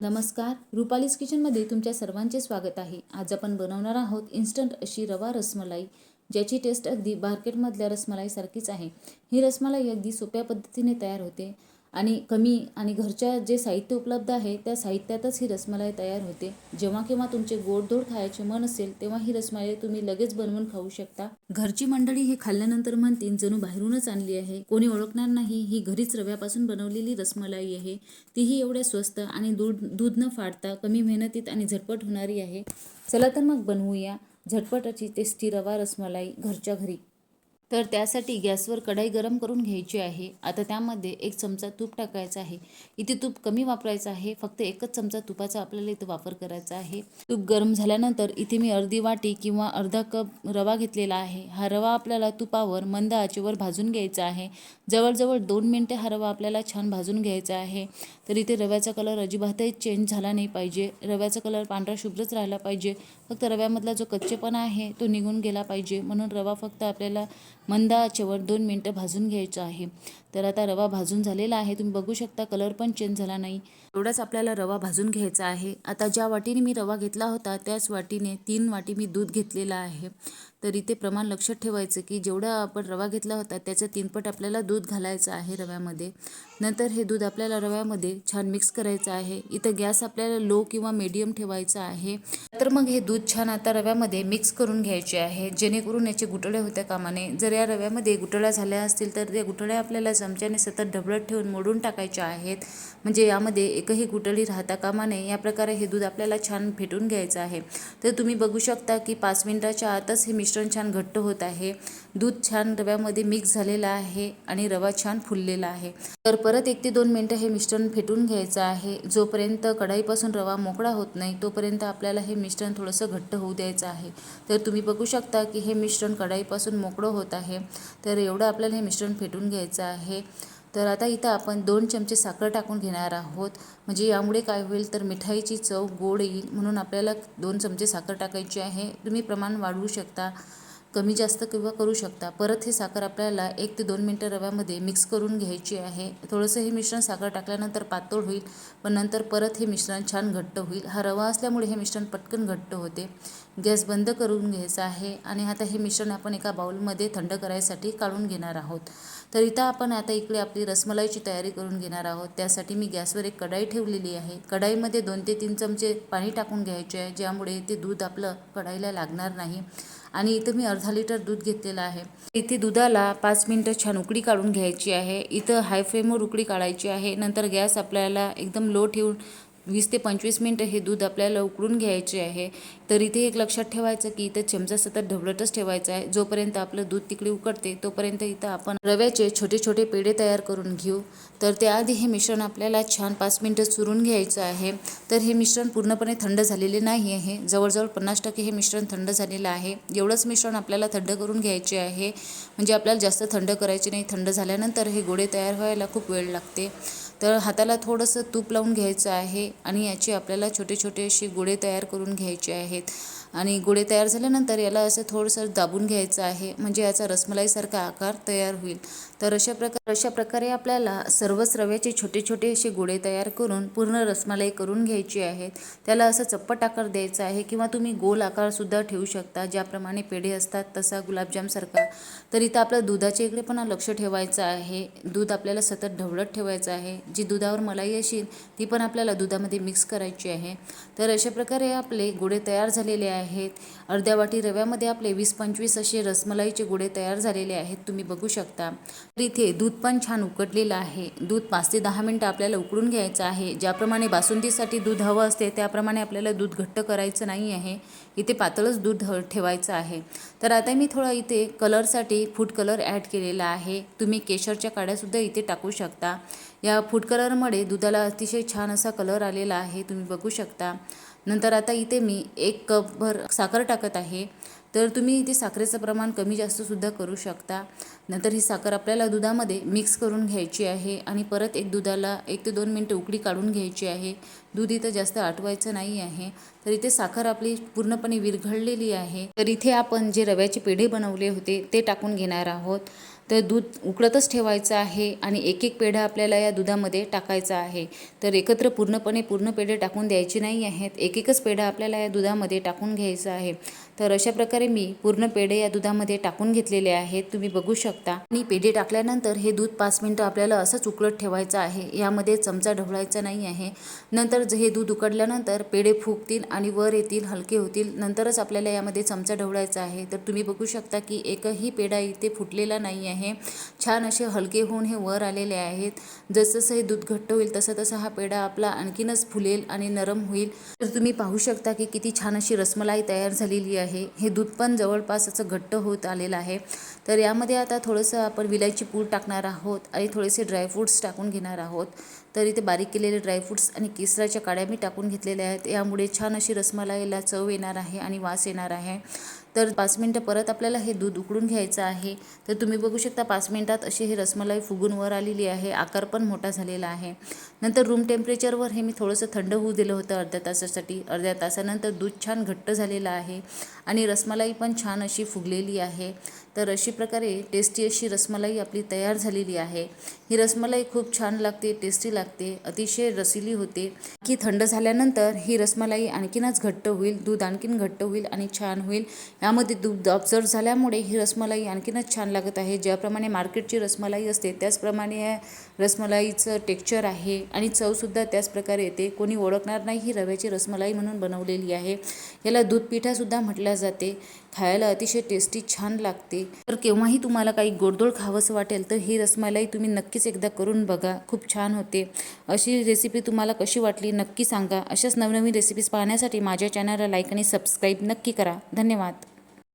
नमस्कार, रुपालीज किचनमध्ये तुमच्या सर्वांचे स्वागत आहे. आज आपण बनवणार आहोत इन्स्टंट अशी रवा रसमलाई, ज्याची टेस्ट अगदी मार्केटमधल्या रसमलाईसारखीच आहे. ही रसमलाई अगदी सोप्या पद्धतीने तयार होते आणि कमी आणि घरच्या जे साहित्य उपलब्ध आहे त्या साहित्यातच ही रसमलाई तयार होते. जेव्हा केव्हा तुमचे गोडधोड खायचे मन असेल तेव्हा ही रसमलाई तुम्ही लगेच बनवून खाऊ शकता. घरची मंडळी हे खाल्ल्यानंतर म्हणतील जणू बाहेरूनच आणली आहे. कोणी ओळखणार नाही, ही घरीच रव्यापासून बनवलेली रसमलाई आहे. तीही एवढ्या स्वस्त आणि दूध न फाडता कमी मेहनतीत आणि झटपट होणारी आहे. चला तर मग बनवूया झटपट टेस्टी रवा रसमलाई घरच्या घरी. तर त्यासाठी गॅसवर कढई गरम करून घ्यायची आहे. आता त्यामध्ये 1 चमचा तूप टाकायचं आहे. इथे तूप कमी वापरायचं आहे, फक्त 1च चमचा तुपाचा आपल्याला इथे वापर करायचा आहे. तूप गरम झाल्यानंतर इथे मी अर्धी वाटी किंवा अर्धा कप रवा घेतलेला आहे. हा रवा आपल्याला तुपावर मंद आचेवर भाजून घ्यायचा आहे. जवळजवळ 2 मिनिटे हा रवा आपल्याला छान भाजून घ्यायचा आहे. तर इथे रव्याचा कलर अजिबातही चेंज झाला नाही पाहिजे. रव्याचा कलर पांढरा शुभ्रच राहिला पाहिजे. फक्त रव्यामधला जो कच्चेपणा आहे तो निघून गेला पाहिजे. म्हणून रवा फक्त आपल्याला मंद आचेवर 2 मिनिटं भाजून घ्यायचं आहे. तर आता रवा भाजून झालेला आहे. तुम्ही बघू शकता कलर पण चेंज झाला नाही. एवढाच आपल्याला रवा भाजून घ्यायचा आहे. आता ज्या वाटीने मी रवा घेतला होता त्याच वाटीने 3 वाटी मी दूध घेतलेला आहे. तर इथे प्रमाण लक्षात ठेवायचं की जेवढा आपण रवा घेतला होता त्याचं 3 पट आपल्याला दूध घालायचं आहे रव्यामध्ये. नंतर हे दूध आपल्याला रव्यामध्ये छान मिक्स करायचं आहे. इथं गॅस आपल्याला लो किंवा मीडियम ठेवायचा आहे. तर मग हे दूध छान आता रव्यामध्ये मिक्स करून घ्यायचे आहे, जेणेकरून याचे गुठळे होत्या कामा नये. जर या रव्यामध्ये गुठळ्या झाल्या असतील तर त्या गुठळ्या आपल्याला चमच्याने सतत ढवळत ठेवून मोडून टाकायच्या आहेत, म्हणजे यामध्ये एकही गुठळी राहता कामा नये. या प्रकारे हे दूध आपल्याला छान फेटून घ्यायचं आहे. तर तुम्ही बघू शकता की 5 मिनिटाच्या आतच हे मिश्रण छान घट्ट होत आहे. दूध छान रव्यामध्ये मिक्स झालेलं आहे आणि रवा छान फुललेला आहे. तर परत 1 ते 2 मिनिटं हे मिश्रण फेटून घ्यायचं आहे. जोपर्यंत कढईपासून रवा मोकळा होत नाही तोपर्यंत आपल्याला हे मिश्रण थोडंसं घट्ट होऊ द्यायचं आहे. तर तुम्ही बघू शकता की हे मिश्रण कढईपासून मोकळं होत आहे. तर एवढं आपल्याला हे मिश्रण फेटून घ्यायचं आहे. तर आता इथं आपण 2 चमचे साखर टाकून घेणार आहोत. म्हणजे यामुळे काय होईल तर मिठाईची चव गोड येईल, म्हणून आपल्याला 2 चमचे साखर टाकायची आहे. तुम्ही प्रमाण वाढवू शकता, कमी जास्त किंवा करू शकता. परत हे साखर आपल्याला 1 ते 2 मिनिटं रव्यामध्ये मिक्स करून घ्यायची आहे. थोडंसं हे मिश्रण साखर टाकल्यानंतर पातळ होईल, पण नंतर परत हे मिश्रण छान घट्ट होईल. हा रवा असल्यामुळे हे मिश्रण पटकन घट्ट होते. गॅस बंद करून घ्यायचा आहे आणि आता हे मिश्रण आपण एका बाउलमध्ये थंड करायसाठी काढून घेणार आहोत. तर इथं आपण आता इकडे आपली रसमलाईची तयारी करून घेणार आहोत. त्यासाठी मी गॅसवर एक कढई ठेवलेली आहे. कढईमध्ये 2 ते 3 चमचे पाणी टाकून घ्यायचे आहे, ज्यामुळे ते दूध आपलं कढईला लागणार नाही. आणि इथं मी अर्धा लिटर दूध घेतलेलं आहे. इथे दुधाला 5 मिनिटं छान उकळी काढून घ्यायची आहे. इथं हाय फ्लेमवर उकळी काढायची आहे. नंतर गॅस आपल्याला एकदम लो ठेवून 20 ते 25 मिनिटं हे दूध आपल्याला उकळून घ्यायचे आहे. तर इथे एक लक्षात ठेवायचं की इथं चमचा सतत ढवळतच ठेवायचा आहे. जोपर्यंत आपलं दूध तिकडे उकळते तोपर्यंत इथं आपण रव्याचे छोटे छोटे पेढे तयार करून घेऊ. तर त्याआधी हे मिश्रण आपल्याला छान 5 मिनिटं चुरून घ्यायचं आहे. तर हे मिश्रण पूर्णपणे थंड झालेले नाही आहे. जवळजवळ 50% हे मिश्रण थंड झालेलं आहे. एवढंच मिश्रण आपल्याला थंड करून घ्यायचे आहे, म्हणजे आपल्याला जास्त थंड करायचे नाही. थंड झाल्यानंतर हे गोळे तयार व्हायला खूप वेळ लागते. तर हाताला थोडंसं तूप लावून घ्यायचं आहे आणि याचे आपल्याला छोटे छोटे असे गोळे तयार करून घ्यायचे आहेत. आणि गोळे तयार झाल्यानंतर याला असं थोडंसं दाबून घ्यायचं आहे, म्हणजे याचा रसमलाईसारखा आकार तयार होईल. तर अशा प्रकारे आपल्याला सर्वच रव्याचे छोटे छोटे असे गोळे तयार करून पूर्ण रसमलाई करून घ्यायची आहेत. त्याला असं चप्पट आकार द्यायचा आहे किंवा तुम्ही गोल आकारसुद्धा ठेवू शकता, ज्याप्रमाणे पेढे असतात तसा गुलाबजामसारखा. तर इथं आपलं दुधाच्या इकडे पण लक्ष ठेवायचं आहे. दूध आपल्याला सतत ढवळत ठेवायचं आहे. जी दुधावर मलाई असेल ती पण आपल्याला दुधामध्ये मिक्स करायची आहे. तर अशा प्रकारे आपले गोळे तयार झालेले आहेत. अर्ध्या वाटी रव्यामध्ये आपले 20-25 असे रसमलाईचे गोळे तयार झालेले आहेत, तुम्ही बघू शकता. तर इथे दूध पण छान उकळलेलं आहे. दूध 5 ते 10 मिनिटं आपल्याला उकळून घ्यायचं आहे. ज्याप्रमाणे बासुंदीसाठी दूध हवं असते त्याप्रमाणे आपल्याला दूध घट्ट करायचं नाही आहे. इथे पातळच दूध ठेवायचं आहे. तर आता मी थोडा इथे कलरसाठी फूड कलर ॲड केलेला आहे. तुम्ही केशरच्या काड्यासुद्धा इथे टाकू शकता. या फूड कलरमुळे दुधाला अतिशय छान असा कलर आलेला आहे, तुम्ही बघू शकता. नंतर आता इथे मी 1 कपभर साखर टाकत आहे. तर तुम्ही इथे साखरेचं प्रमाण कमी जास्तसुद्धा करू शकता. नंतर ही साखर आपल्याला दुधामध्ये मिक्स करून घ्यायची आहे आणि परत दुधाला 1 ते 2 मिनिटं उकळी काढून घ्यायची आहे. दूध इथं जास्त आटवायचं नाही आहे. तर इथे साखर आपली पूर्णपणे विरघळलेली आहे. तर इथे आपण जे रव्याचे पेढे बनवले होते ते टाकून घेणार आहोत. तर दूध उकळतच ठेवायचं आहे आणि एक एक पेढा आपल्याला या दुधामध्ये टाकायचा आहे. तर एकत्र पूर्ण पेढे टाकून द्यायचे नाही आहेत, एक एकच पेढा आपल्याला या दुधामध्ये टाकून घ्यायचा आहे. तर अशा प्रकारे मी पूर्ण पेढे या दुधामध्ये टाकून घेतलेले आहेत, तुम्ही बघू शकता. आणि पेढे टाकल्यानंतर हे दूध 5 मिनिटं आपल्याला असंच उकळत ठेवायचं आहे, यामध्ये चमचा ढवळायचा नाही आहे. नंतर हे दूध उकडल्यानंतर पेढे फुगतील आणि वर येतील, हलके होतील, नंतरच आपल्याला यामध्ये चमचा ढवळायचा आहे. तर तुम्ही बघू शकता की एकही पेढा इथे फुटलेला नाही आहे, छान असे हलके होऊन हे वर आलेले आहेत. जसं हे दूध घट्ट होईल तसं हा पेढा आपला आणखीनच फुलेल आणि नरम होईल. तर तुम्ही पाहू शकता की किती छान अशी रसमलाई तयार झालेली आहे. हे दूध पण जवळपास असं घट्ट होत आलेलं आहे. तर यामध्ये आता थोडंसं आपण विलायची पूड टाकणार आहोत आणि थोडेसे ड्रायफ्रूट्स टाकून घेणार आहोत. तर इथे बारीक केलेले ड्रायफ्रूट्स आणि केसराच्या काड्या मी टाकून घेतलेल्या आहेत. यामुळे छान अशी रसमलाईला चव येणार आहे आणि वास येणार आहे. तर 5 मिनिटं परत आपल्याला हे दूध उकळून घ्यायचं आहे. तर तुम्ही बघू शकता 5 मिनिटात अशी ही रसमलाई फुगून वर आलेली आहे, आकार पण मोठा झालेला आहे. नंतर रूम टेम्परेचरवर हे मी थोडंसं थंड होऊ दिलं होतं अर्ध्या तासासाठी. अर्ध्या तासानंतर दूध छान घट्ट झालेलं आहे आणि रसमलाई पण छान अशी फुगलेली आहे. तर अशी प्रकारे टेस्टी अशी रसमलाई आपली तयार झालेली आहे. ही रसमलाई खूप छान लागते, टेस्टी लागते, अतिशय रसिली होते. की थंड झाल्यानंतर ही रसमलाई आणखीनच घट्ट होईल, दूध आणखीन घट्ट होईल आणि छान होईल. यामध्ये दूध ऑब्झर्व झाल्यामुळे ही रसमलाई आणखीनच छान लागत आहे. ज्याप्रमाणे मार्केटची रसमलाई असते त्याचप्रमाणे या रसमलाईचं टेक्स्चर आहे आणि चवसुद्धा त्याच प्रकारे येते. कोणी ओळखणार नाही ही रव्याची रसमलाई म्हणून बनवलेली आहे. याला दूध पिठासुद्धा म्हटलं जाते. खायला अतिशय टेस्टी छान लागते. तर केव्हाही तुम्हाला काही गोडधोड खावंसं वाटेल तर ही रसमलाई तुम्ही नक्कीच एकदा करून बघा, खूप छान होते. अशी रेसिपी तुम्हाला कशी वाटली नक्की सांगा. अशाच नवनवीन रेसिपीज पाहण्यासाठी माझ्या चॅनलला लाईक आणि सबस्क्राईब नक्की करा. धन्यवाद.